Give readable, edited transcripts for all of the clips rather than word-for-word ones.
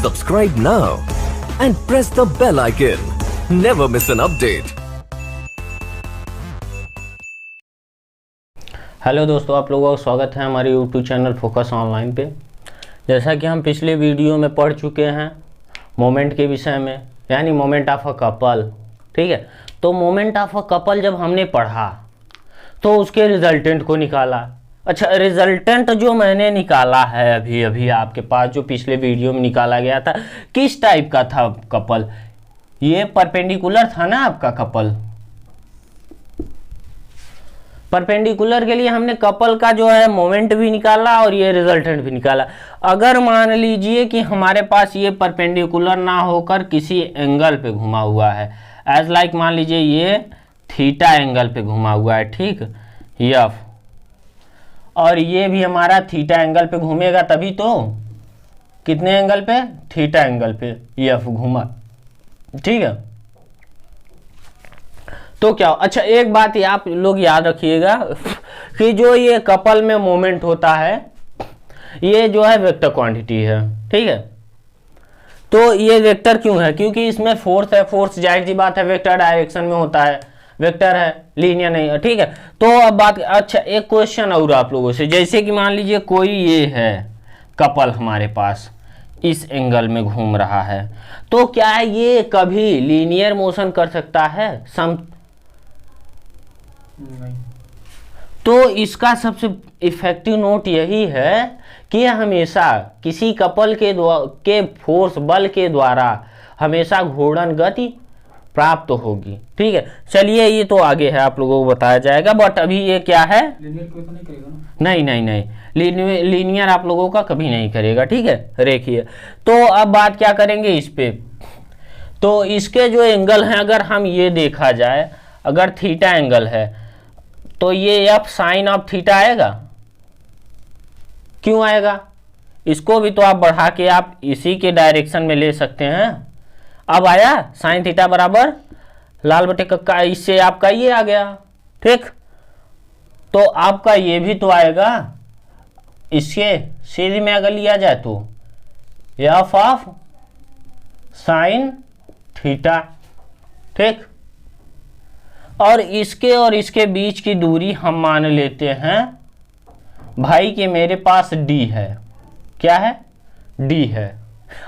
Subscribe now and press the bell icon. Never miss an update. Hello दोस्तों, आप लोगों का स्वागत है हमारे YouTube चैनल फोकस ऑनलाइन पे। जैसा कि हम पिछले वीडियो में पढ़ चुके हैं मोमेंट के विषय में, यानी मोमेंट ऑफ अ कपल। ठीक है, तो मोमेंट ऑफ अ कपल जब हमने पढ़ा तो उसके रिजल्टेंट को निकाला। अच्छा, रिजल्टेंट जो मैंने निकाला है अभी अभी आपके पास, जो पिछले वीडियो में निकाला गया था, किस टाइप का था कपल? ये परपेंडिकुलर था ना आपका कपल। परपेंडिकुलर के लिए हमने कपल का जो है मोमेंट भी निकाला और ये रिजल्टेंट भी निकाला। अगर मान लीजिए कि हमारे पास ये परपेंडिकुलर ना होकर किसी एंगल पे घुमा हुआ है, एज लाइक मान लीजिए ये थीटा एंगल पे घुमा हुआ है, ठीक, एफ, और ये भी हमारा थीटा एंगल पे घूमेगा, तभी तो कितने एंगल पे? थीटा एंगल पे एफ घूमा, ठीक है। तो क्या, अच्छा एक बात ये आप लोग याद रखिएगा कि जो ये कपल में मोमेंट होता है ये जो है वेक्टर क्वांटिटी है, ठीक है। तो ये वेक्टर क्यों है? क्योंकि इसमें फोर्स है। फोर्स जाहिर सी बात है वेक्टर डायरेक्शन में होता है, वेक्टर है, लीनियर नहीं है, ठीक है। तो अब बात, अच्छा एक क्वेश्चन और आप लोगों से, जैसे कि मान लीजिए कोई ये है कपल हमारे पास इस एंगल में घूम रहा है, तो क्या ये कभी लीनियर मोशन कर सकता है? नहीं। तो इसका सबसे इफेक्टिव नोट यही है कि हमेशा किसी कपल के फोर्स बल के द्वारा हमेशा घूर्णन गति प्राप्त होगी, ठीक है। चलिए ये तो आगे है, आप लोगों को बताया जाएगा, बट अभी ये क्या है, लीनियर कोई तो नहीं करेगा ना? नहीं, लीनियर आप लोगों का कभी नहीं करेगा, ठीक है, रेखीय। तो अब बात क्या करेंगे इस पे, तो इसके जो एंगल हैं, अगर हम ये देखा जाए, अगर थीटा एंगल है तो ये एफ साइन ऑफ थीटा आएगा। क्यों आएगा? इसको भी तो आप बढ़ा के आप इसी के डायरेक्शन में ले सकते हैं। अब आया साइन थीटा बराबर लाल बटे कक्का, इससे आपका ये आ गया, ठीक। तो आपका ये भी तो आएगा, इसके सीधे में अगर लिया जाए तो एफ ऑफ साइन थीटा, ठीक। और इसके बीच की दूरी हम मान लेते हैं भाई कि मेरे पास d है। क्या है? d है।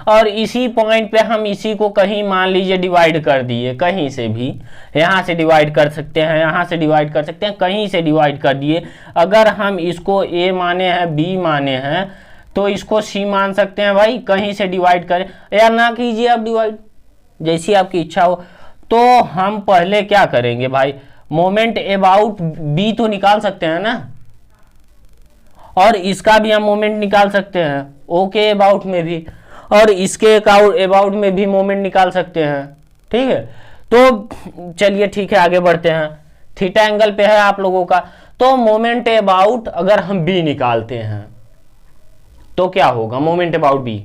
और इसी पॉइंट पे हम इसी को कहीं मान लीजिए डिवाइड कर दिए, कहीं से भी, यहाँ से डिवाइड कर सकते हैं, यहाँ से डिवाइड कर सकते हैं, कहीं से डिवाइड कर दिए। अगर हम इसको a माने हैं, b माने हैं, तो इसको c मान सकते हैं भाई, कहीं से डिवाइड करें या ना कीजिए आप डिवाइड, जैसी आपकी इच्छा हो। तो हम पहले क्या करेंगे भाई, मोमेंट अबाउट b तो निकाल सकते हैं ना, और इसका भी हम मोमेंट निकाल सकते हैं, ओके अबाउट में भी, और इसके अबाउट में भी मोमेंट निकाल सकते हैं, ठीक है। तो चलिए ठीक है, आगे बढ़ते हैं। थीटा एंगल पे है आप लोगों का, तो मोमेंट अबाउट अगर हम b निकालते हैं तो क्या होगा? Moment about b,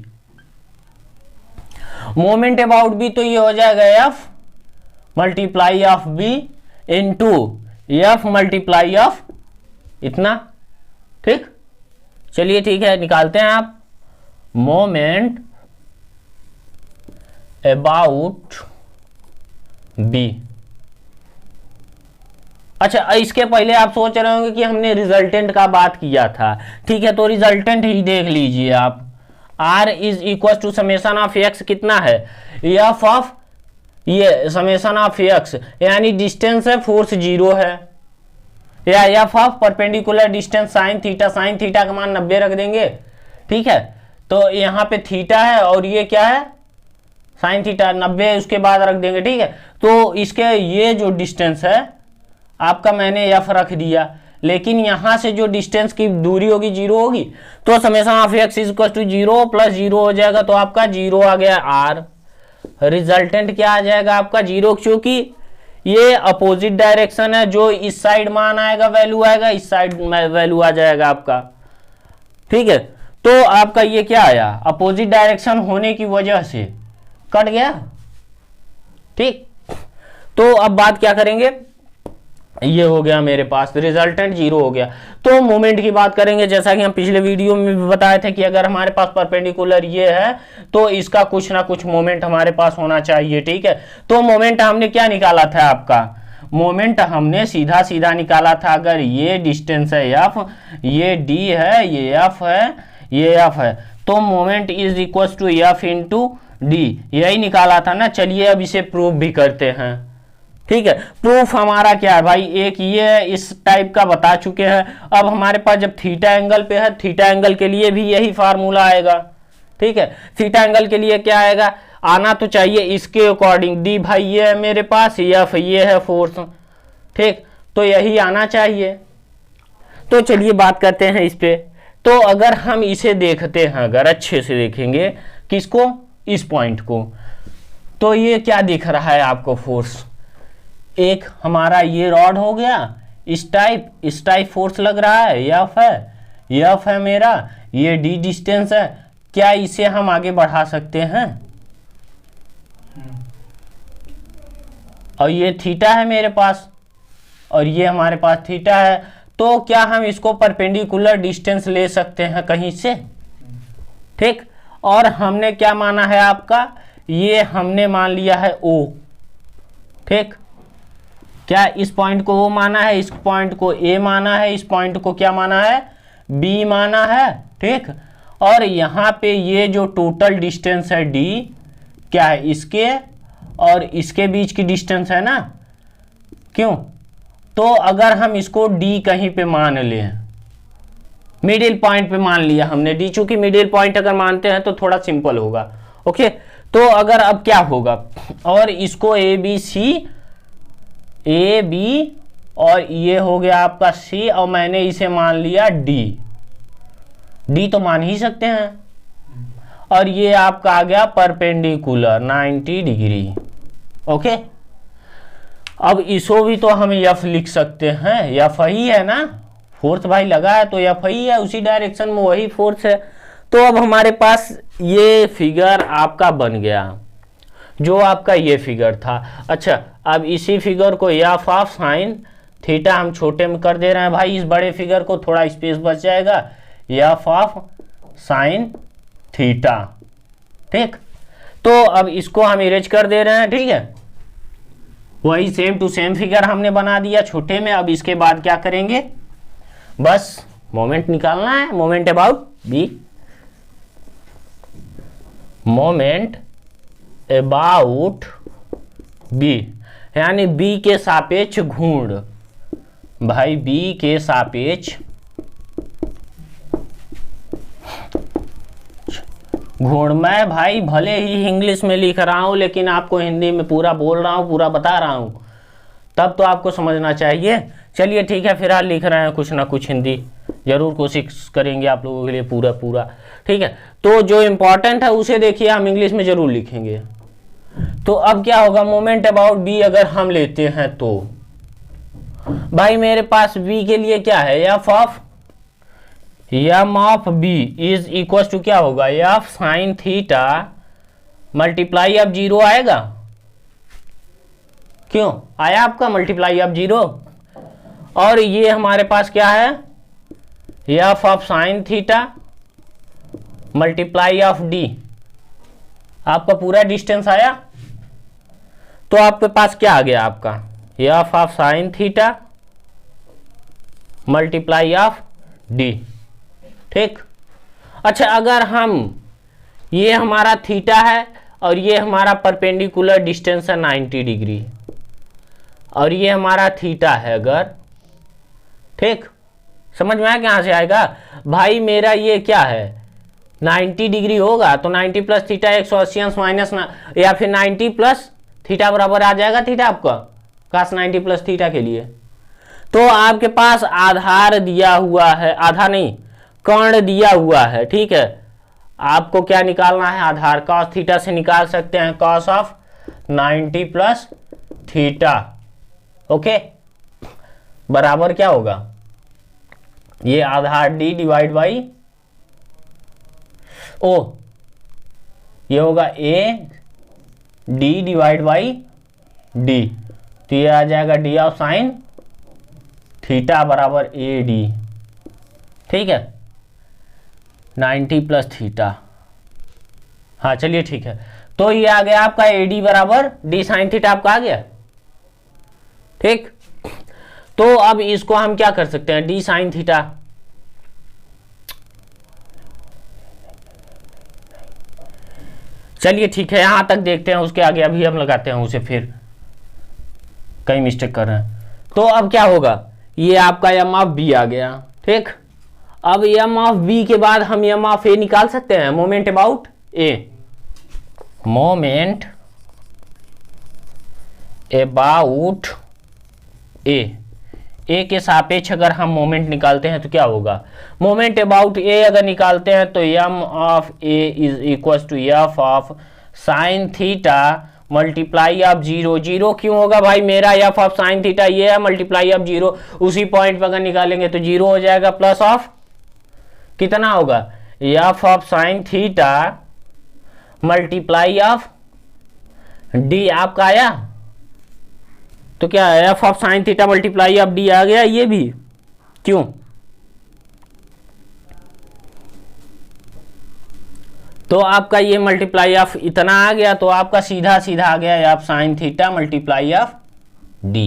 moment about b तो ये हो जाएगा f multiply of b into F multiply of इतना, ठीक। चलिए ठीक है, निकालते हैं आप मोमेंट अबाउट b। अच्छा, इसके पहले आप सोच रहे होंगे कि हमने रिजल्टेंट का बात किया था, ठीक है, तो रिजल्टेंट ही देख लीजिए आप। r is equal to summation of x कितना है? एफ ऑफ ये समेशन ऑफ x, यानी डिस्टेंस है, फोर्स 0 है, या F of perpendicular distance sine theta का मान 90 रख देंगे, ठीक है। तो यहाँ पे थीटा है और ये क्या है? साइन थीटा, 90 उसके बाद रख देंगे, ठीक है। तो इसके ये जो डिस्टेंस है आपका मैंने एफ रख दिया, लेकिन यहाँ से जो डिस्टेंस की दूरी होगी 0 होगी, तो summation of x is equal to 0 plus 0 हो जाएगा, तो आपका 0 आ गया r। रिजल्टेंट क्या आ जाएगा आपका? 0, क्योंकि ये अपोजिट डायरेक्शन है, जो इस साइड मान आएगा वैल्यू आएगा, इस साइड वैल्यू आ जाएगा आपका, ठीक है। तो आपका ये क्या आया? अपोजिट डायरेक्शन होने की वजह से कट गया, ठीक। तो अब बात क्या करेंगे, ये हो गया मेरे पास, रिजल्टेंट 0 हो गया। तो मोमेंट की बात करेंगे, जैसा कि हम पिछले वीडियो में भी बताए थे कि अगर हमारे पास परपेंडिकुलर ये है तो इसका कुछ ना कुछ मोमेंट हमारे पास होना चाहिए, ठीक है। तो मोमेंट हमने क्या निकाला था, आपका मोमेंट हमने सीधा सीधा निकाला था। अगर ये डिस्टेंस है एफ, ये डी है, ये एफ है, ये एफ है, तो moment is equal to F into D, यही निकाला था ना। चलिए अब इसे प्रूव भी करते हैं, ठीक है। प्रूफ हमारा क्या है भाई, एक ये है, इस टाइप का बता चुके हैं। अब हमारे पास जब थीटा एंगल पे है, थीटा एंगल के लिए भी यही फार्मूला आएगा, ठीक है। थीटा एंगल के लिए क्या आएगा, आना तो चाहिए इसके अकॉर्डिंग। डी भाई ये है मेरे पास, एफ ये है फोर्स, ठीक, तो यही आना चाहिए। तो चलिए बात करते हैं इस पे। तो अगर हम इसे देखते हैं, अगर अच्छे से देखेंगे, किसको, इस पॉइंट को, तो ये क्या दिख रहा है आपको, फोर्स। एक हमारा ये रॉड हो गया, इस टाइप फोर्स लग रहा है, एफ है मेरा, ये डी डिस्टेंस है। क्या इसे हम आगे बढ़ा सकते हैं, और ये थीटा है मेरे पास, और ये हमारे पास थीटा है, तो क्या हम इसको परपेंडिकुलर डिस्टेंस ले सकते हैं कहीं से, ठीक। और हमने क्या माना है आपका, ये हमने मान लिया है ओ, ठीक। क्या इस पॉइंट को ओ माना है, इस पॉइंट को ए माना है, इस पॉइंट को क्या माना है, बी माना है, ठीक। और यहाँ पे ये जो टोटल डिस्टेंस है डी, क्या है, इसके और इसके बीच की डिस्टेंस है ना, क्यों। तो अगर हम इसको डी कहीं पे मान लें, मिडिल पॉइंट पे मान लिया हमने डी, चूंकि मिडिल पॉइंट अगर मानते हैं तो थोड़ा सिंपल होगा, ओके। तो अगर अब क्या होगा, और इसको ए बी और ये हो गया आपका सी, और मैंने इसे मान लिया डी तो मान ही सकते हैं, और ये आपका आ गया परपेंडिकुलर 90 डिग्री, ओके। अब इसको भी तो हम एफ लिख सकते हैं, एफ ही है ना, फोर्स भाई लगा है तो एफ ही है, उसी डायरेक्शन में वही फोर्स है। तो अब हमारे पास ये फिगर आपका बन गया, जो आपका ये फिगर था। अच्छा, अब इसी फिगर को एफ ऑफ साइन थीटा हम छोटे में कर दे रहे हैं भाई, इस बड़े फिगर को थोड़ा स्पेस बच जाएगा, एफ ऑफ साइन थीटा, ठीक। तो अब इसको हम इरेज कर दे रहे हैं, ठीक है। वही सेम टू सेम फिगर हमने बना दिया छोटे में। अब इसके बाद क्या करेंगे, बस मोमेंट निकालना है, moment about B, moment about B, यानी बी के सापेक्ष घूर्ण, भाई बी के सापेक्ष घूर्ण। मैं भाई भले ही इंग्लिश में लिख रहा हूं, लेकिन आपको हिंदी में पूरा बोल रहा हूं, पूरा बता रहा हूं, तब तो आपको समझना चाहिए। चलिए ठीक है, फिलहाल लिख रहे हैं कुछ ना कुछ हिंदी, जरूर कोशिश करेंगे आप लोगों के लिए पूरा, ठीक है। तो जो इंपॉर्टेंट है उसे देखिए, हम इंग्लिश में जरूर लिखेंगे। तो अब क्या होगा, मोमेंट अबाउट बी अगर हम लेते हैं तो भाई मेरे पास बी के लिए क्या है, M of B is equal to क्या होगा, F sine theta multiply of 0 आएगा, क्यों आया आपका मल्टीप्लाई ऑफ 0। और ये हमारे पास क्या है, F of sine theta multiply of D, आपका पूरा डिस्टेंस आया। तो आपके पास क्या आ गया आपका, F of sine theta multiply of D, ठीक। अच्छा, अगर हम, ये हमारा थीटा है और ये हमारा परपेंडिकुलर डिस्टेंस है 90 डिग्री, और ये हमारा थीटा है अगर, ठीक, समझ में आया कहाँ से आएगा भाई। मेरा ये क्या है 90 डिग्री होगा, तो 90 प्लस थीटा 180 अंश माइनस, या फिर 90 प्लस थीटा बराबर आ जाएगा थीटा आपका काश 90 प्लस थीटा के लिए। तो आपके पास आधार दिया हुआ है, आधा नहीं कर्ण दिया हुआ है, ठीक है। आपको क्या निकालना है, आधार कॉस थीटा से निकाल सकते हैं, cos of 90 plus theta, okay, बराबर क्या होगा, ये आधार डी डिवाइड बाई ओ, ये होगा ए डी डिवाइड बाई डी, तो ये आ जाएगा डी ऑफ साइन थीटा बराबर ए डी, ठीक है, 90 प्लस थीटा। हाँ चलिए ठीक है, तो ये आ गया आपका ए डी बराबर डी साइन थीटा आपका आ गया, ठीक। तो अब इसको हम क्या कर सकते हैं, डी साइन थीटा, चलिए ठीक है यहां तक देखते हैं, उसके आगे अभी हम लगाते हैं उसे, फिर कहीं मिस्टेक कर रहे हैं। तो अब क्या होगा, ये आपका एम ऑफ बी आ गया, ठीक। अब एम ऑफ बी के बाद हम एम ऑफ ए निकाल सकते हैं, moment about A, moment about A के सापेक्ष अगर हम मोमेंट निकालते हैं तो क्या होगा, मोमेंट अबाउट ए अगर निकालते हैं तो M of A is equal to F of sine theta multiply of zero. Zero क्यों होगा भाई, मेरा एफ ऑफ साइन थीटा ये है, मल्टीप्लाई ऑफ जीरो, उसी पॉइंट पर अगर निकालेंगे तो जीरो हो जाएगा, प्लस ऑफ कितना होगा, F of sine theta multiply of D आपका आया, तो क्या F of sine theta multiply of D आ गया, ये भी क्यों, तो आपका ये मल्टीप्लाई ऑफ इतना आ गया, तो आपका सीधा सीधा आ गया F sine theta multiply of D,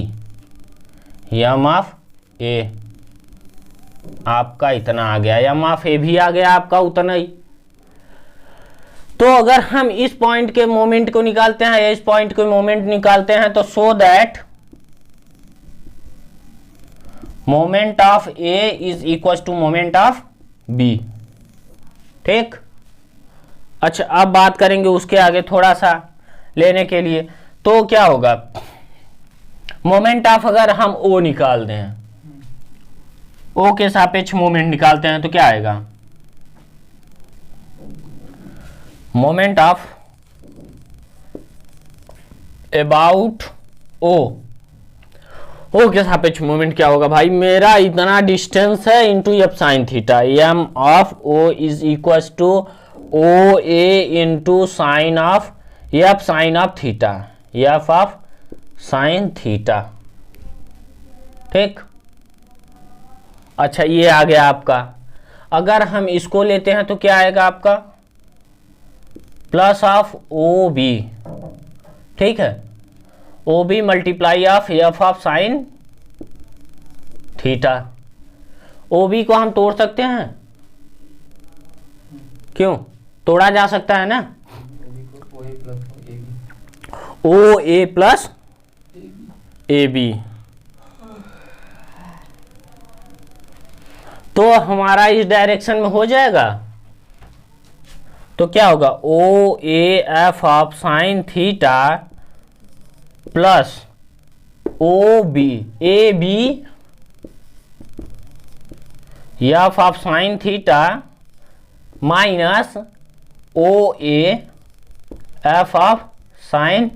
M of A आपका इतना आ गया, एम ऑफ ए भी आ गया आपका उतना ही। तो अगर हम इस पॉइंट के मोमेंट को निकालते हैं या इस पॉइंट के मोमेंट निकालते हैं तो so that moment of A is equal to moment of B, ठीक। अच्छा अब बात करेंगे उसके आगे थोड़ा सा लेने के लिए, तो क्या होगा, मोमेंट ऑफ अगर हम ओ निकाल दें, ओ के सापेक्ष मोमेंट निकालते हैं तो क्या आएगा, मोमेंट ऑफ अबाउट ओ के सापेक्ष मोमेंट क्या होगा भाई, मेरा इतना डिस्टेंस है into F sine theta, M of O is equal to O A into sine of F sine of theta, F of sine theta, ठीक। अच्छा ये आ गया आपका, अगर हम इसको लेते हैं तो क्या आएगा आपका, प्लस ऑफ ओ बी, ठीक है, O B multiply of F of sine theta. O B को हम तोड़ सकते हैं, क्यों, तोड़ा जा सकता है ना, ओ ए प्लस ए बी, तो हमारा इस डायरेक्शन में हो जाएगा, तो क्या होगा, O A F of sine theta plus O B A B F of sine theta minus O A F of sine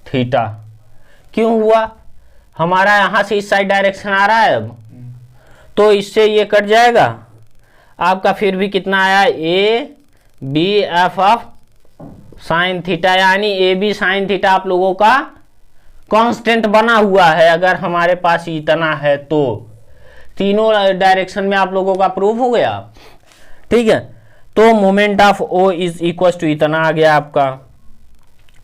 theta. क्यों हुआ, हमारा यहां से इस साइड डायरेक्शन आ रहा है, अब तो इससे ये कट जाएगा आपका, फिर भी कितना आया, A B F of sine theta, यानी ए बी साइन थीटा आप लोगों का कांस्टेंट बना हुआ है, अगर हमारे पास इतना है तो तीनों डायरेक्शन में आप लोगों का प्रूफ हो गया, ठीक है। तो moment of O is equal to इतना आ गया आपका।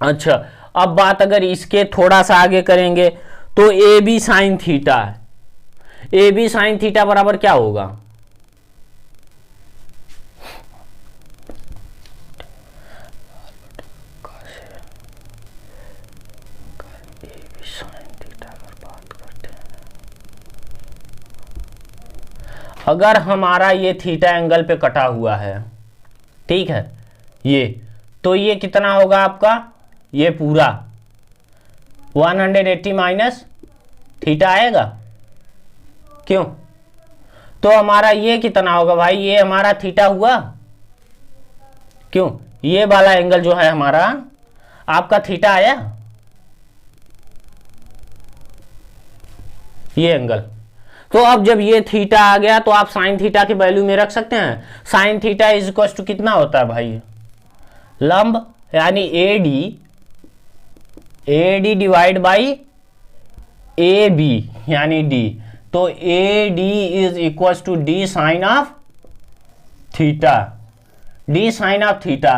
अच्छा अब बात अगर इसके थोड़ा सा आगे करेंगे तो A B sine theta, A B sine theta बराबर क्या होगा, अगर हमारा ये थीटा एंगल पे कटा हुआ है, ठीक है, ये तो ये कितना होगा आपका, ये पूरा 180 माइनस थीटा आएगा, क्यों, तो हमारा ये कितना होगा भाई, ये हमारा थीटा हुआ, क्यों, ये वाला एंगल जो है हमारा आपका थीटा आया, ये एंगल। तो अब जब ये थीटा आ गया तो आप साइन थीटा की वैल्यू में रख सकते हैं, sine theta is equal to कितना होता है भाई, लंब यानी A D divide by A B यानी डी, तो A D is equal to D sine of theta, D sine of theta.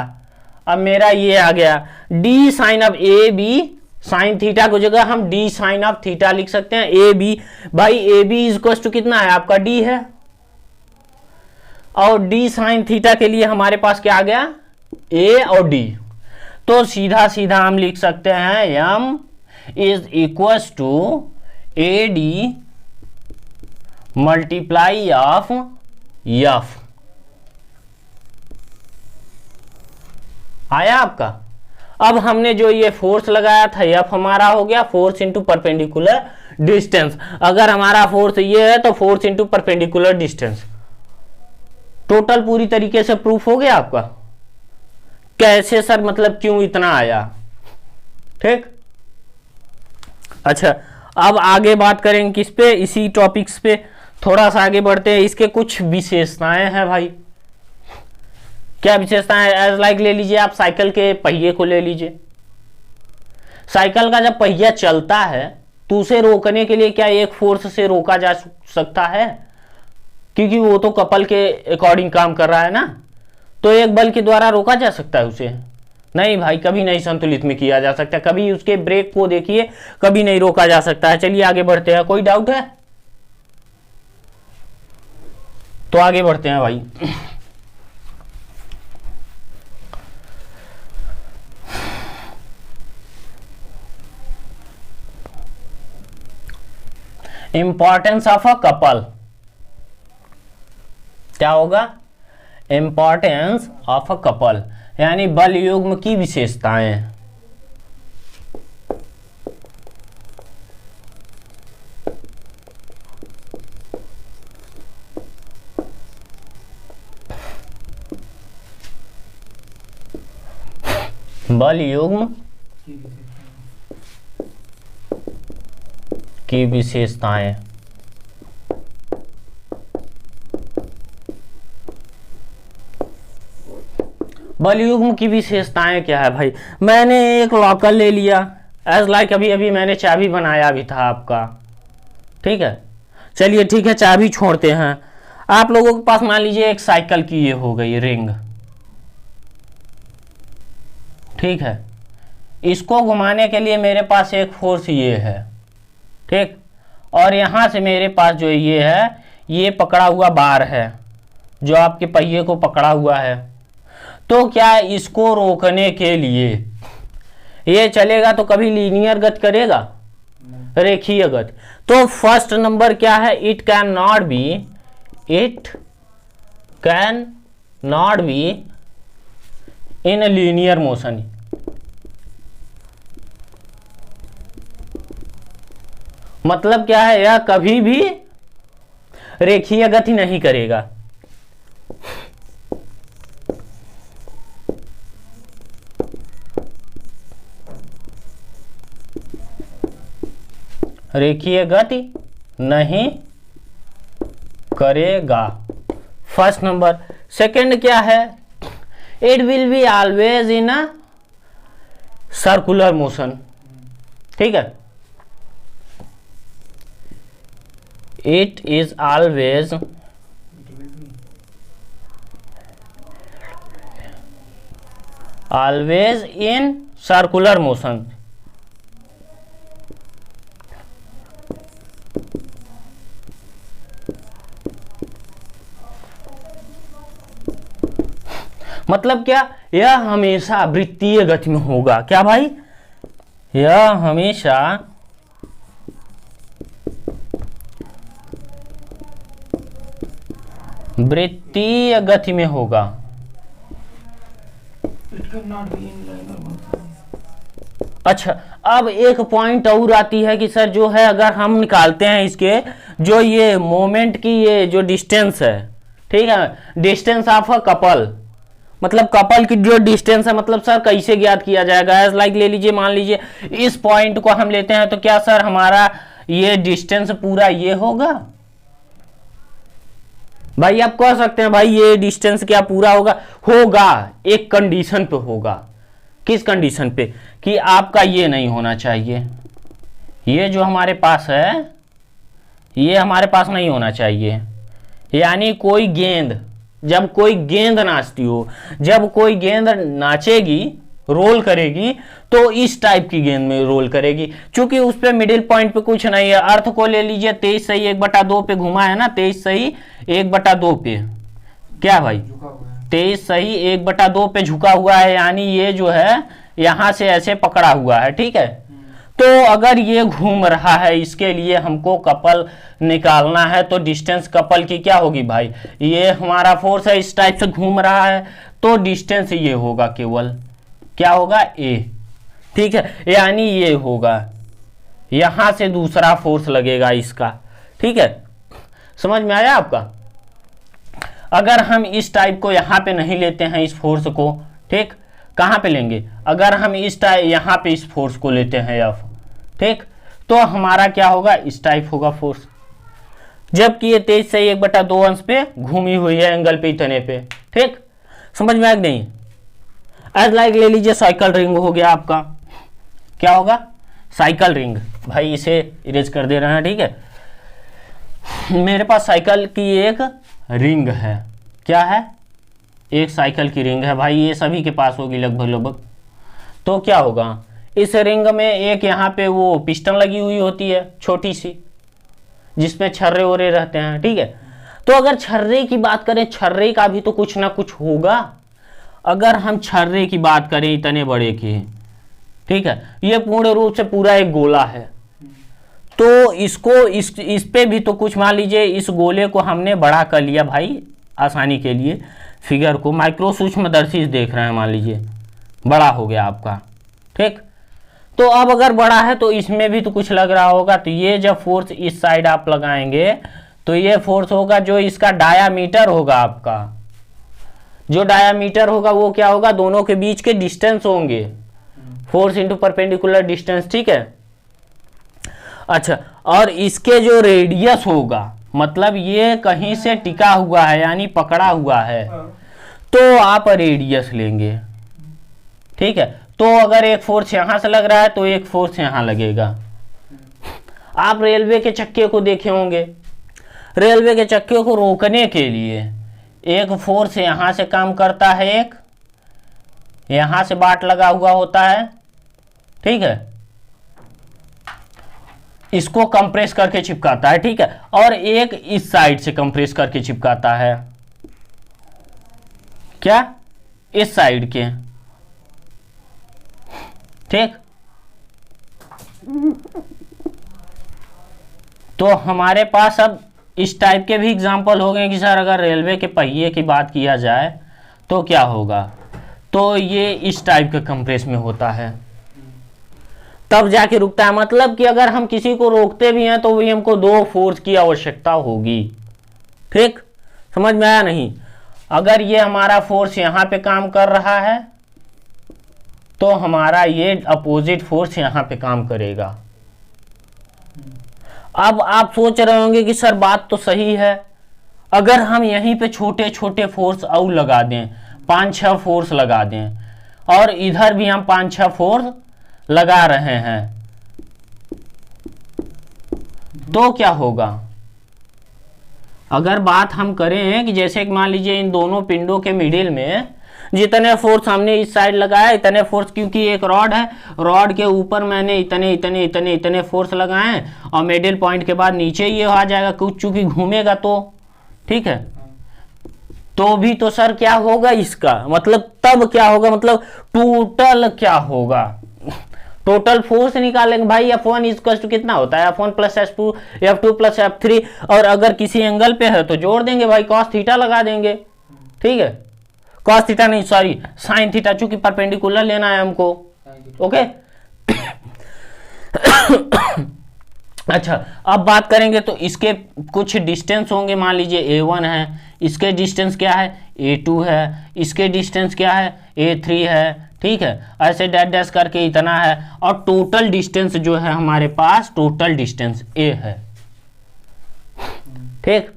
अब मेरा ये आ गया D sine of A B sine theta को जगह हम डी साइन ऑफ थीटा लिख सकते हैं। ए बी, भाई A B is equal to कितना है आपका डी है, और डी साइन थीटा के लिए हमारे पास क्या आ गया ए और डी। तो सीधा सीधा हम लिख सकते हैं M is equal to A D multiply of F. आया आपका। अब हमने जो ये फोर्स लगाया था एफ हमारा हो गया फोर्स इंटू परपेंडिकुलर डिस्टेंस। अगर हमारा फोर्स ये है तो force into perpendicular distance. Total पूरी तरीके से प्रूफ हो गया आपका। कैसे सर, मतलब क्यों इतना आया, ठीक। अच्छा, अब आगे बात करेंगे किस पे, इसी टॉपिक्स पे थोड़ा सा आगे बढ़ते हैं। इसके कुछ विशेषताएं हैं भाई। क्या विशेषताएं? एज लाइक ले लीजिए आप साइकिल के पहिए को ले लीजिए। साइकिल का जब पहिया चलता है तो उसे रोकने के लिए क्या एक फोर्स से रोका जा सकता है, क्योंकि वो तो कपल के अकॉर्डिंग काम कर रहा है ना, तो एक बल के द्वारा रोका जा सकता है उसे? नहीं भाई, कभी नहीं संतुलित में किया जा सकता। कभी उसके ब्रेक को देखिए, कभी नहीं रोका जा सकता है। चलिए आगे बढ़ते हैं। कोई डाउट है तो आगे बढ़ते हैं भाई। इंपॉर्टेंस ऑफ अ कपल क्या होगा? इंपॉर्टेंस ऑफ अ कपल यानी बल युग्म की विशेषताएं। बल युग्म की विशेषताएं। बल युग्म की विशेषताएं क्या है भाई? मैंने एक लॉकर ले लिया, एज लाइक अभी अभी मैंने चाबी बनाया भी था आपका, ठीक है। चलिए ठीक है, चाबी छोड़ते हैं। आप लोगों के पास मान लीजिए एक साइकिल की ये हो गई रिंग, ठीक है। इसको घुमाने के लिए मेरे पास एक फोर्स ये है, ठीक, और यहां से मेरे पास जो ये है ये पकड़ा हुआ बार है जो आपके पहिए को पकड़ा हुआ है। तो क्या इसको रोकने के लिए ये चलेगा तो कभी लीनियर गति करेगा? रेखीय गति। तो फर्स्ट नंबर क्या है? It can not be in linear motion. मतलब क्या है? यह कभी भी रेखीय गति नहीं करेगा। रेखीय गति नहीं करेगा, फर्स्ट नंबर। सेकंड क्या है? It will be always in a circular motion, ठीक है। It is always in circular motion. मतलब क्या? यह हमेशा वृत्तीय गति में होगा। क्या भाई? यह हमेशा वृत्तीय गति में होगा। अच्छा, अब एक पॉइंट और आती है कि सर जो है अगर हम निकालते हैं इसके जो ये मोमेंट की ये जो डिस्टेंस है, ठीक है, डिस्टेंस ऑफ अ कपल, मतलब कपल की जो डिस्टेंस है, मतलब सर कैसे ज्ञात किया जाएगा? एज लाइक ले लीजिए, मान लीजिए इस पॉइंट को हम लेते हैं तो क्या सर हमारा ये डिस्टेंस पूरा ये होगा? भाई आप कह सकते हैं भाई ये डिस्टेंस क्या पूरा होगा? होगा, एक कंडीशन पे होगा। किस कंडीशन पे? कि आपका ये नहीं होना चाहिए, ये जो हमारे पास है ये हमारे पास नहीं होना चाहिए। यानी कोई गेंद, जब कोई गेंद नाचती हो, जब कोई गेंद नाचेगी, रोल करेगी, तो इस टाइप की गेंद में रोल करेगी। चूंकि उस पे मिडिल पॉइंट पे कुछ नहीं है। अर्थ को ले लीजिए, 23 सही 1/2 पे घुमा है ना, 23 सही 1/2 पे, क्या भाई 23 सही 1/2 पे झुका हुआ है, यानी ये जो है यहां से ऐसे पकड़ा हुआ है, ठीक है। तो अगर ये घूम रहा है, इसके लिए हमको कपल निकालना है, तो डिस्टेंस कपल की क्या होगी भाई, ये हमारा फोर्स है, इस टाइप से घूम रहा है, तो डिस्टेंस ये होगा, केवल क्या होगा, ए, ठीक है। यानी ये होगा, यहां से दूसरा फोर्स लगेगा इसका, ठीक है। समझ में आया आपका। अगर हम इस टाइप को यहां पे नहीं लेते हैं, इस फोर्स को, ठीक, कहां पे लेंगे, अगर हम इस टाइप यहां पे इस फोर्स को लेते हैं एफ, ठीक, तो हमारा क्या होगा, इस टाइप होगा फोर्स। जबकि ये 23 से 1/2 अंश पे घूमी हुई है, एंगल पे इतने पे, ठीक। समझ में आया कि नहीं। एज लाइक ले लीजिए साइकिल रिंग हो गया आपका, क्या होगा, साइकिल रिंग। भाई इसे इरेज कर दे रहे हैं, ठीक है। मेरे पास साइकिल की एक रिंग है, क्या है, एक साइकिल की रिंग है भाई, ये सभी के पास होगी लगभग। तो क्या होगा, इस रिंग में एक यहाँ पे वो पिस्टन लगी हुई होती है छोटी सी, जिसमें छर्रे ओरे रहते हैं, ठीक है। तो अगर छर्रे की बात करें, छर्रे का भी तो कुछ ना कुछ होगा। अगर हम छर्रे की बात करें इतने बड़े की, ठीक है, ये पूर्ण रूप से पूरा एक गोला है, तो इसको इस पे भी तो कुछ, मान लीजिए इस गोले को हमने बड़ा कर लिया भाई आसानी के लिए, फिगर को माइक्रो सूक्ष्मदर्शी देख रहे हैं, मान लीजिए बड़ा हो गया आपका, ठीक। तो अब अगर बड़ा है तो इसमें भी तो कुछ लग रहा होगा, तो ये जब फोर्स इस साइड आप लगाएंगे तो ये फोर्स होगा जो इसका डायामीटर होगा आपका, जो डायामीटर होगा वो क्या होगा, दोनों के बीच के डिस्टेंस होंगे, फोर्स इंटू परपेंडिकुलर डिस्टेंस, ठीक है। अच्छा, और इसके जो रेडियस होगा, मतलब ये कहीं से टिका हुआ है यानी पकड़ा हुआ है, तो आप रेडियस लेंगे, ठीक है। तो अगर एक फोर्स यहां से लग रहा है तो एक फोर्स यहां लगेगा। आप रेलवे के चक्के को देखे होंगे, रेलवे के चक्के को रोकने के लिए एक फोर्स यहां से काम करता है, एक यहां से बाट लगा हुआ होता है, ठीक है, इसको कंप्रेस करके चिपकाता है, ठीक है, और एक इस साइड से कंप्रेस करके चिपकाता है, क्या, इस साइड के, ठीक। तो हमारे पास अब इस टाइप के भी एग्जाम्पल हो गए कि सर अगर रेलवे के पहिए की बात किया जाए तो क्या होगा, तो ये इस टाइप के कंप्रेस में होता है, तब जाके रुकता है। मतलब कि अगर हम किसी को रोकते भी हैं तो भी हमको दो फोर्स की आवश्यकता होगी, ठीक। समझ में आया नहीं। अगर ये हमारा फोर्स यहां पे काम कर रहा है तो हमारा ये अपोजिट फोर्स यहां पे काम करेगा। अब आप सोच रहे होंगे कि सर बात तो सही है, अगर हम यहीं पे छोटे छोटे फोर्स और लगा दें, 5-6 फोर्स लगा दें, और इधर भी हम 5-6 फोर्स लगा रहे हैं, तो क्या होगा। अगर बात हम करें कि जैसे कि मान लीजिए इन दोनों पिंडों के मिडिल में जितने फोर्स हमने इस साइड लगाया, इतने फोर्स, क्योंकि एक रॉड है, रॉड के ऊपर मैंने इतने इतने इतने इतने फोर्स लगाए, और मिडिल पॉइंट के बाद नीचे ये आ जाएगा, कुछ चूंकि घूमेगा तो, ठीक है। तो भी तो सर क्या होगा इसका, मतलब तब क्या होगा, मतलब टोटल क्या होगा, टोटल फोर्स निकालेंगे भाई। F1 इक्वल टू कितना होता है, F1 plus F2 plus F3, और अगर किसी एंगल पे है तो जोड़ देंगे भाई, cos थीटा लगा देंगे, ठीक है, cos थीटा नहीं, सॉरी sin थीटा, चूंकि परपेंडिकुलर लेना है हमको, ओके। अच्छा, अब बात करेंगे तो इसके कुछ डिस्टेंस होंगे, मान लीजिए A1 है, इसके डिस्टेंस क्या है, A2 है, इसके डिस्टेंस क्या है, A3 है, ठीक है, ऐसे डैश डैश करके इतना है, और टोटल डिस्टेंस जो है हमारे पास, टोटल डिस्टेंस A है, ठीक।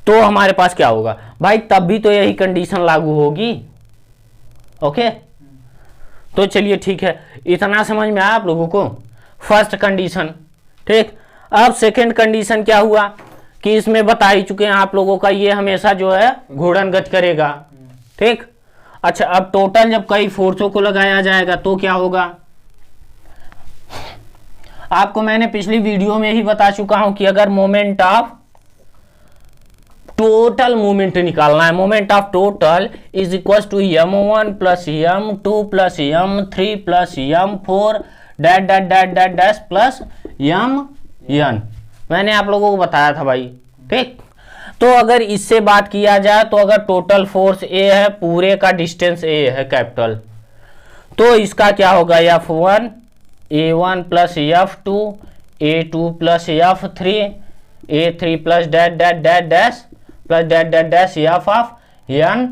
तो हमारे पास क्या होगा भाई, तब भी तो यही कंडीशन लागू होगी, ओके। तो चलिए ठीक है, इतना समझ में आया आप लोगों को, फर्स्ट कंडीशन, ठीक। अब सेकंड कंडीशन क्या हुआ कि इसमें बता ही चुके हैं आप लोगों का, ये हमेशा जो है घूर्णन गति करेगा, ठीक। अच्छा, अब टोटल जब कई फोर्सों को लगाया जाएगा तो क्या होगा, आपको मैंने पिछली वीडियो में ही बता चुका हूं कि अगर मोमेंट ऑफ टोटल मूवमेंट निकालना है, moment of total is equal to m1 plus m2 plus m3 plus m4 dot dot dot dot dash plus mn, मैंने आप लोगों को बताया था भाई, ठीक। तो अगर इससे बात किया जाए तो अगर टोटल फोर्स A है, पूरे का डिस्टेंस A है कैपिटल, तो इसका क्या होगा F1 A1 plus F2 A2 plus F3 A3 plus that dot dot dash plus that dot dash F of n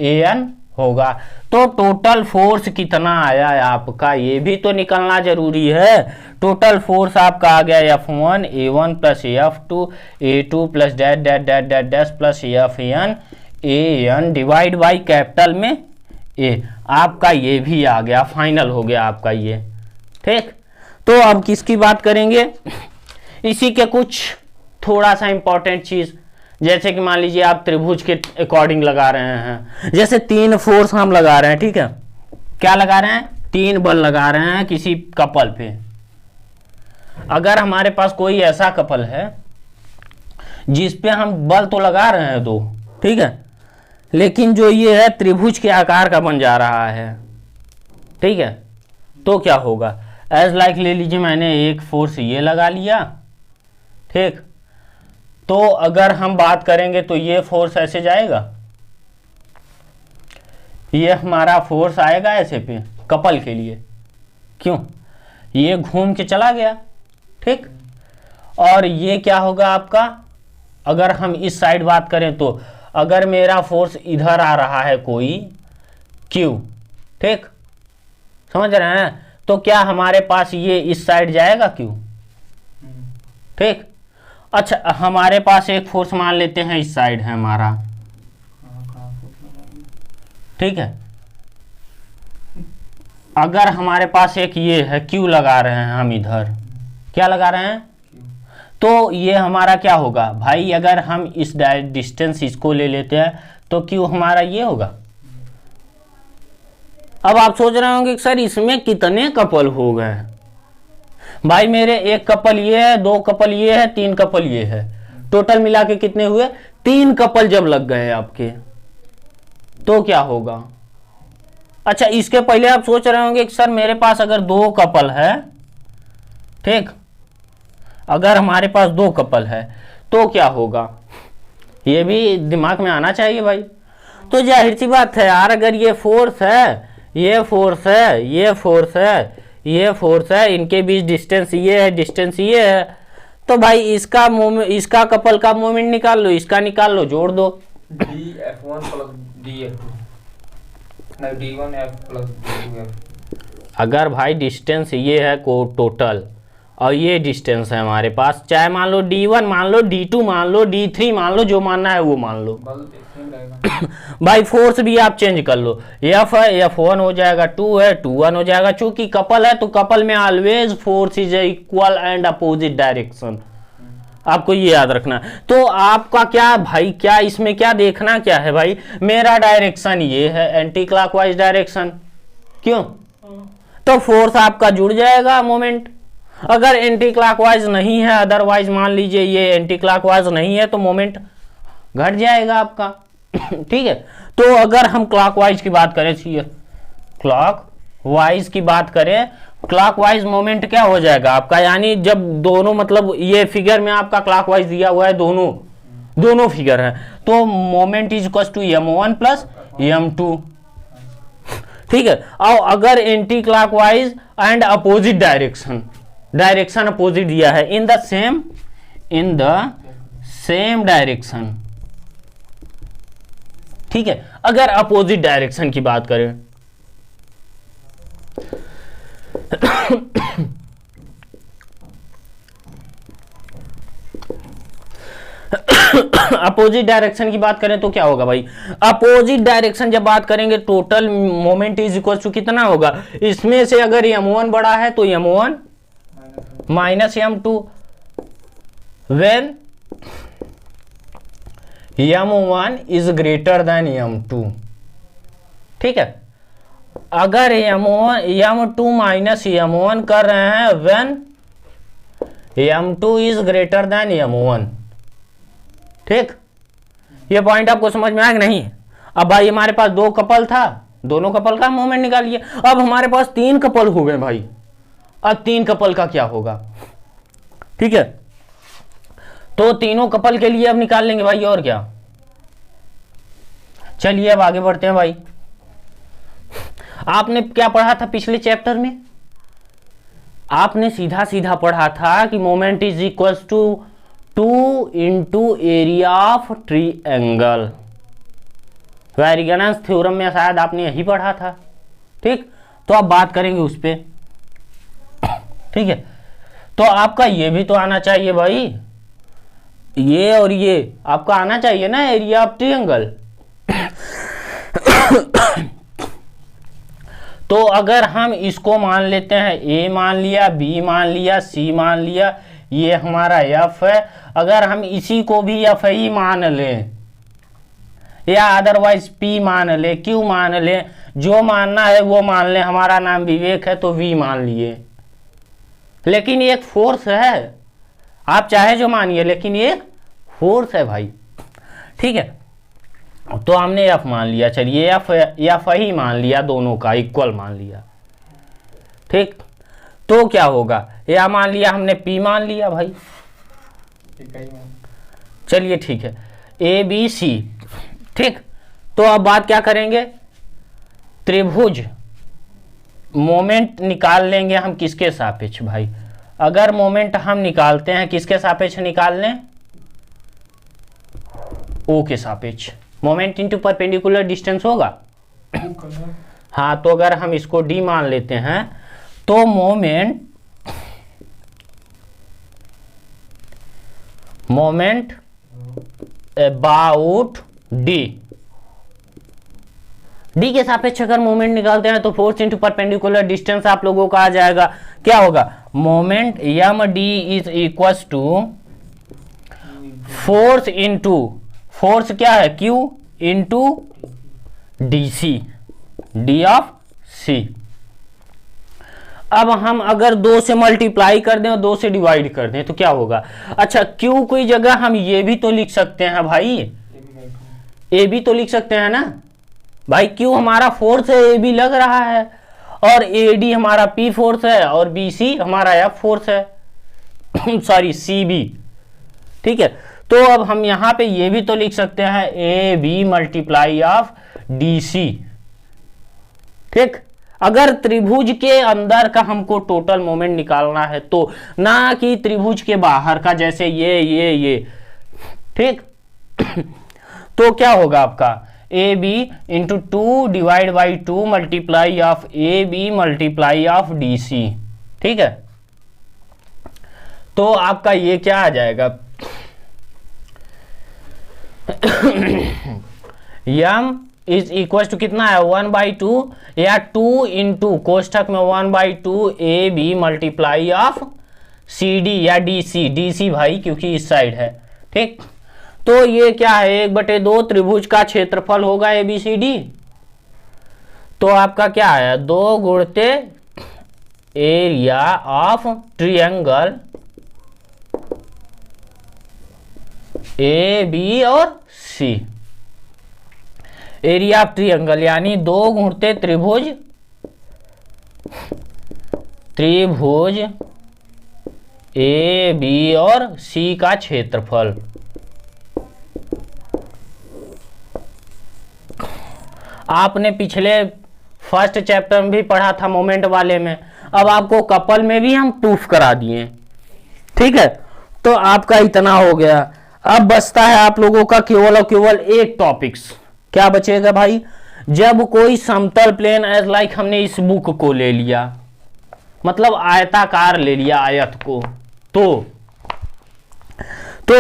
AN होगा। तो टोटल फोर्स कितना आया है आपका, ये भी तो निकलना जरूरी है। टोटल फोर्स आपका आ गया F1 A1 plus F2 A2 plus that dot dot dot dash plus FN AN divide by capital में A, आपका ये भी आ गया, फाइनल हो गया आपका ये, ठीक। तो अब किसकी बात करेंगे, इसी के कुछ थोड़ा सा इंपॉर्टेंट चीज, जैसे कि मान लीजिए आप त्रिभुज के अकॉर्डिंग लगा रहे हैं, जैसे 3 फोर्स हम लगा रहे हैं, ठीक है, क्या लगा रहे हैं, 3 बल लगा रहे हैं किसी कपल पे। अगर हमारे पास कोई ऐसा कपल है जिस पे हम बल तो लगा रहे हैं 2, ठीक है, लेकिन जो ये है त्रिभुज के आकार का बन जा रहा है, ठीक है, तो क्या होगा, एज लाइक ले लीजिए मैंने एक फोर्स ये लगा लिया, ठीक। तो अगर हम बात करेंगे तो ये फोर्स ऐसे जाएगा, ये हमारा फोर्स आएगा ऐसे पे कपल के लिए, क्यों, ये घूम के चला गया, ठीक। और ये क्या होगा आपका, अगर हम इस साइड बात करें तो अगर मेरा फोर्स इधर आ रहा है कोई Q, ठीक, समझ रहे हैं, तो क्या हमारे पास ये इस साइड जाएगा Q, ठीक। अच्छा, हमारे पास एक फोर्स मान लेते हैं इस साइड है हमारा, ठीक है, अगर हमारे पास एक ये है Q लगा रहे हैं हम इधर, क्या लगा रहे हैं, तो ये हमारा क्या होगा भाई, अगर हम इस डिस्टेंस इसको ले लेते हैं तो Q हमारा ये होगा। अब आप सोच रहे होंगे कि सर इसमें कितने कपल हो गए, भाई मेरे एक कपल ये है, 2 कपल ये है, 3 कपल ये है, टोटल मिला के कितने हुए, 3 कपल जब लग गए आपके तो क्या होगा। अच्छा, इसके पहले आप सोच रहे होंगे कि सर मेरे पास अगर 2 कपल है, ठीक, अगर हमारे पास 2 कपल है तो क्या होगा, ये भी दिमाग में आना चाहिए भाई। तो जाहिर सी बात है यार, अगर ये फोर्स है, ये फोर्स है, ये फोर्स है, ये फोर्स है, इनके बीच डिस्टेंस ये है, डिस्टेंस ये है, तो भाई इसका कपल का मोमेंट निकाल लो, इसका निकाल लो, जोड़ दो dF1 प्लस dF2 नहीं d1F प्लस d2F। अगर भाई डिस्टेंस ये है को टोटल और ये डिस्टेंस है हमारे पास, चाहे मान लो d1 मान लो, d2 मान लो, d3 मान लो, जो मानना है वो मान लो भाई फोर्स भी आप चेंज कर लो, F है F1 हो जाएगा, 2 है 2 1 हो जाएगा, चूंकि कपल है तो कपल में always force is equal and opposite direction, आपको ये याद रखना। तो आपका क्या भाई, क्या इसमें क्या देखना क्या है भाई, मेरा डायरेक्शन ये है एंटी क्लॉकवाइज डायरेक्शन, क्यों, तो फोर्स आपका जुड़ जाएगा मोमेंट। अगर एंटी क्लॉकवाइज नहीं है, अदरवाइज मान लीजिए ये एंटी क्लॉकवाइज नहीं है तो मोमेंट घट जाएगा आपका ठीक है। तो अगर हम क्लॉकवाइज की बात करें, क्लॉकवाइज की बात करें, क्लॉकवाइज मोमेंट क्या हो जाएगा आपका, यानी जब दोनों, मतलब ये फिगर में आपका क्लॉकवाइज दिया हुआ है, दोनों फिगर है, तो moment is equal to m1 plus m2, ठीक है। और अगर anti clockwise and opposite direction opposite दिया है, इन द सेम डायरेक्शन, ठीक है। अगर अपोजिट डायरेक्शन की बात करें अपोजिट डायरेक्शन की बात करें तो क्या होगा भाई, अपोजिट डायरेक्शन जब बात करेंगे total moment is equal to कितना होगा, इसमें से अगर m1 बड़ा है तो m1 minus m2, when m1 is greater than m2। ठीक है, अगर m2 माइनस m1 कर रहे हैं when m2 is greater than m1। ठीक, ये पॉइंट आपको समझ में आया कि नहीं? अब भाई हमारे पास दो कपल था, दोनों कपल का मोमेंट निकालिए। अब हमारे पास तीन कपल हो गए भाई, अब तीन कपल का क्या होगा? ठीक है, तो तीनों कपल के लिए अब निकाल लेंगे भाई, और क्या। चलिए अब आगे बढ़ते हैं भाई। आपने क्या पढ़ा था पिछले चैप्टर में? आपने सीधा सीधा पढ़ा था कि moment is equal to 2 into area of triangle. Varignon's theorem में शायद आपने यही पढ़ा था। ठीक, तो अब बात करेंगे उस पे। ठीक है, तो आपका ये भी तो आना चाहिए भाई, ये और ये आपका आना चाहिए ना, एरिया ऑफ ट्रायंगल। तो अगर हम इसको मान लेते हैं, ए मान लिया, बी मान लिया, सी मान लिया, ये हमारा एफ है। अगर हम इसी को भी एफ ही मान लें या अदरवाइज पी मान ले, क्यू मान ले, जो मानना है वो मान ले। हमारा नाम विवेक है तो वी मान लिए, लेकिन ये एक फोर्स है, आप चाहे जो मानिए, लेकिन ये एक फोर्स है भाई। ठीक है, तो हमने एफ मान लिया, चलिए एफ ही मान लिया, दोनों का इक्वल मान लिया। ठीक, तो क्या होगा, या मान लिया हमने पी मान लिया भाई। चलिए ठीक है, ए बी सी। ठीक, तो अब बात क्या करेंगे, त्रिभुज मोमेंट निकाल लेंगे हम किसके सापेक्ष भाई। अगर मोमेंट हम निकालते हैं किसके सापेक्ष निकाल लें, ओ के सापेक्ष। मोमेंट इंटू परपेंडिकुलर डिस्टेंस होगा। हाँ, तो अगर हम इसको डी मान लेते हैं तो मोमेंट अबाउट डी के सापेक्ष अगर मोमेंट निकालते हैं तो फोर्स इंटू परपेंडिकुलर डिस्टेंस आप लोगों का आ जाएगा। क्या होगा, moment M D is equal to force into, force क्या है, Q into D C, D of C. अब हम अगर 2 से मल्टीप्लाई कर दें और 2 से डिवाइड कर दें तो क्या होगा। अच्छा, क्यू की जगह हम ये भी तो लिख सकते हैं भाई, ए भी तो लिख सकते हैं ना भाई। क्यू हमारा फोर्स है, ए भी लग रहा है, और ए डी हमारा पी फोर्स है, और बी सी हमारा एफ फोर्स है। Sorry, C B. ठीक है, तो अब हम यहां पे ये भी तो लिख सकते हैं, A B multiply of D C. ठीक, अगर त्रिभुज के अंदर का हमको टोटल मोमेंट निकालना है तो, ना कि त्रिभुज के बाहर का, जैसे ये। ठीक, तो क्या होगा आपका, A B into 2 divide by 2 multiply of A B multiply of D C. ठीक है, तो आपका ये क्या आ जाएगा, यम इज इक्वल टू कितना है, 1/2 या 2 इंटू कोष्ठक में 1/2 A B multiply of C D या डी सी। डी सी भाई क्योंकि इस साइड है। ठीक, तो ये क्या है, 1/2 त्रिभुज का क्षेत्रफल होगा ए बी सी डी। तो आपका क्या आया, 2 गुणते area of triangle A B और सी। एरिया ऑफ ट्रायंगल यानी 2 गुणते त्रिभुज ए बी और सी का क्षेत्रफल। आपने पिछले फर्स्ट चैप्टर में भी पढ़ा था मोमेंट वाले में, अब आपको कपल में भी हम प्रूफ करा दिए। ठीक है, तो आपका इतना हो गया। अब बचता है आप लोगों का केवल और केवल एक टॉपिक्स। क्या बचेगा भाई, जब कोई समतल प्लेन एज लाइक हमने इस बुक को ले लिया, मतलब आयताकार ले लिया आयत को, तो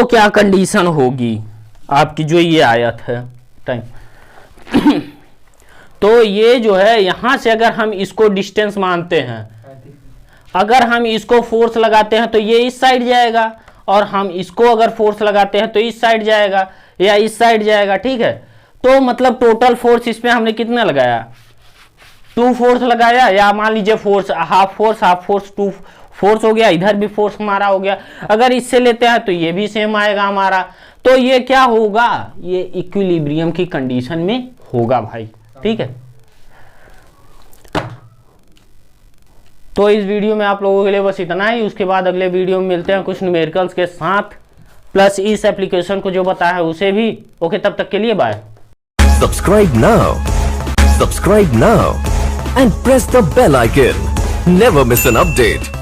क्या कंडीशन होगी आपकी, जो ये आयत है टाइम। तो ये जो है यहां से अगर हम इसको डिस्टेंस मानते हैं, अगर हम इसको फोर्स लगाते हैं तो ये इस साइड जाएगा, और हम इसको अगर फोर्स लगाते हैं तो इस साइड जाएगा या इस साइड जाएगा, ठीक है। तो मतलब टोटल फोर्स इसमें हमने कितना लगाया, 2 फोर्स लगाया, या मान लीजिए फोर्स हाफ फोर्स 2 फोर्स हो गया, इधर भी फोर्स हमारा हो गया। अगर इससे लेते हैं तो ये भी सेम आएगा हमारा, तो ये क्या होगा, ये इक्विलिब्रियम की कंडीशन में होगा भाई, ठीक है। तो इस वीडियो में आप लोगों के लिए बस इतना ही। उसके बाद अगले वीडियो में मिलते हैं कुछ न्यूमेरिकल्स के साथ, प्लस इस एप्लीकेशन को जो बताया है उसे भी। ओके, तब तक के लिए bye. Subscribe now and press the bell icon. Never miss an update.